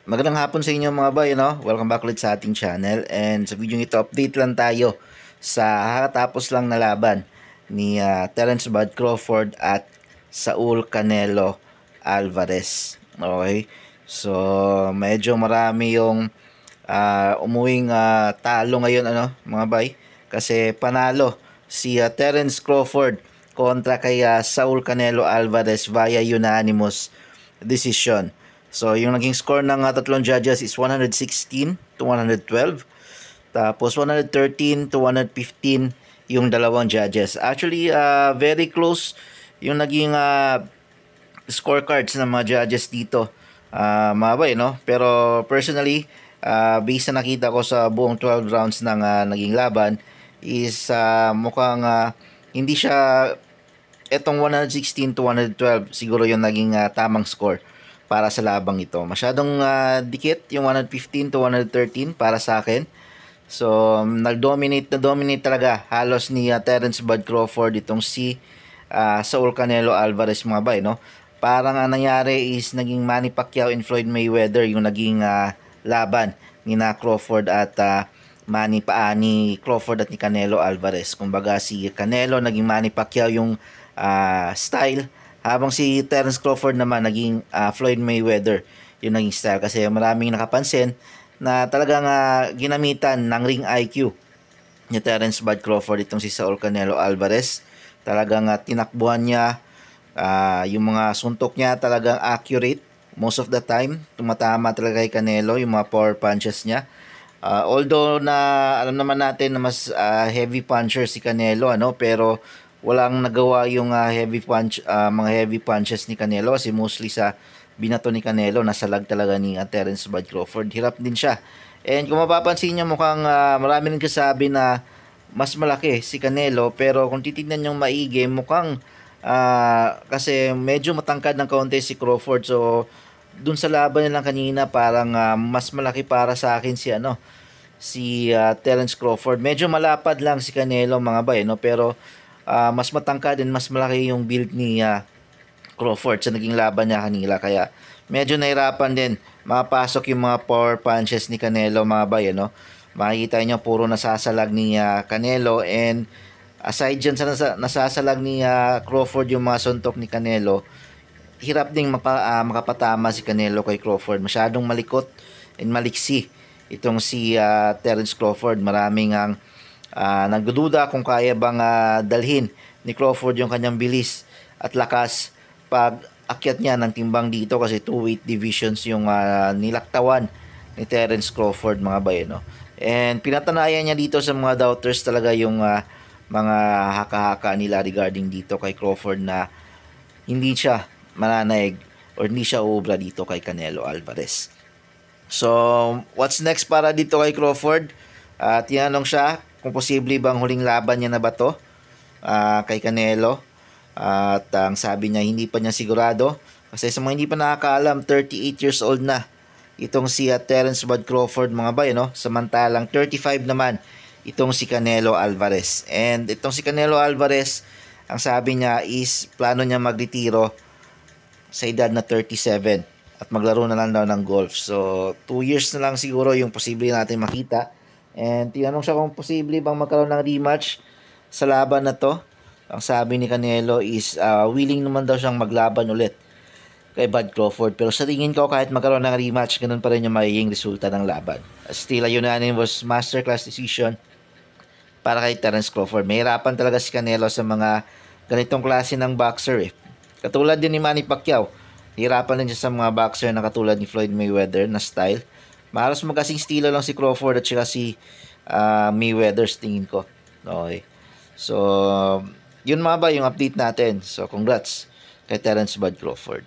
Magandang hapon sa inyo mga boy, no? Welcome back ulit sa ating channel. And sa video ito, update lang tayo sa kakatapos lang na laban ni Terence Bud Crawford at Saul Canelo Alvarez. Okay? So, medyo marami yung umuwing talo ngayon, ano, mga boy. Kasi panalo si Terence Crawford kontra kay Saul Canelo Alvarez via unanimous decision. So, yung naging score ng tatlong judges is 116 to 112. Tapos, 113 to 115 yung dalawang judges. Actually, very close yung naging scorecards ng mga judges dito. Mabay, no? Pero, personally, based na nakita ko sa buong 12 rounds ng naging laban, is mukhang hindi siya etong 116 to 112 siguro yung naging tamang score para sa labang ito. Masyadong dikit yung 115 to 113 para sa akin. So, nag-dominate talaga halos ni Terence Bud Crawford itong si Saul Canelo Alvarez mga bay, no? Parang ang nangyari is naging Manny Pacquiao and Floyd Mayweather yung naging laban ni Crawford at ni Crawford at ni Canelo Alvarez. Kumbaga si Canelo naging Manny Pacquiao yung style, habang si Terence Crawford naman naging Floyd Mayweather yung naging style. Kasi maraming nakapansin na talagang ginamitan ng ring IQ ni Terence Bud Crawford itong si Saul Canelo Alvarez. Talagang tinakbuhan niya, yung mga suntok niya talagang accurate most of the time. Tumatama talaga kay Canelo yung mga power punches niya. Although na alam naman natin na mas heavy puncher si Canelo, ano, pero walang nagawa yung mga heavy punches ni Canelo kasi mostly sa binato ni Canelo nasalag talaga ni Terence Bud Crawford. Hirap din siya. And kung mapapansin niyo mukhang marami rin kasabi na mas malaki si Canelo, pero kung titignan niyo maigi mukhang kasi medyo matangkad ng kaunti si Crawford. So dun sa laban nilang kanina parang mas malaki para sa akin si Terence Crawford. Medyo malapad lang si Canelo mga bay, no? Pero mas matangkad din, mas malaki yung build ni Crawford sa naging laban niya kanila. Kaya medyo nahirapan din mapasok yung mga power punches ni Canelo mga bay, no? Makikita niyo puro nasasalag ni Canelo, and aside dyan sa nasasalag ni Crawford yung mga suntok ni Canelo, hirap ding makapatama si Canelo kay Crawford. Masyadong malikot and maliksi itong si Terence Crawford. Maraming ang nagdududa kung kaya bang dalhin ni Crawford yung kanyang bilis at lakas pag akyat niya ng timbang dito, kasi 2 weight divisions yung nilaktawan ni Terence Crawford mga bayan, no? And pinatanayan niya dito sa mga doubters talaga yung mga haka-haka nila regarding dito kay Crawford na hindi siya mananaig or hindi siya uubra dito kay Canelo Alvarez. So, what's next para dito kay Crawford? Tinanong siya kung posible bang huling laban niya na ba to kay Canelo. At ang sabi niya hindi pa niya sigurado. Kasi sa mga hindi pa nakakaalam, 38 years old na itong si Terence Bud Crawford mga bay, no? Samantalang 35 naman itong si Canelo Alvarez. And itong si Canelo Alvarez, ang sabi niya is plano niya magretiro sa edad na 37 at maglaro na lang daw ng golf. So 2 years na lang siguro yung posible natin makita. And tinanong siya kung posible bang magkaroon ng rematch sa laban na to. Ang sabi ni Canelo is willing naman daw siyang maglaban ulit kay Bud Crawford. Pero sa tingin ko kahit magkaroon ng rematch, ganun pa rin yung magiging resulta ng laban. Still a unanimous masterclass decision para kay Terence Crawford. Mahirapan talaga si Canelo sa mga ganitong klase ng boxer, eh. Katulad din ni Manny Pacquiao. Hirapan din siya sa mga boxer na katulad ni Floyd Mayweather na style. Mahalos magkasing estilo lang si Crawford at saka si Mayweather sa tingin ko. Okay. So, yun mga ba yung update natin. So, congrats kay Terence Bud Crawford.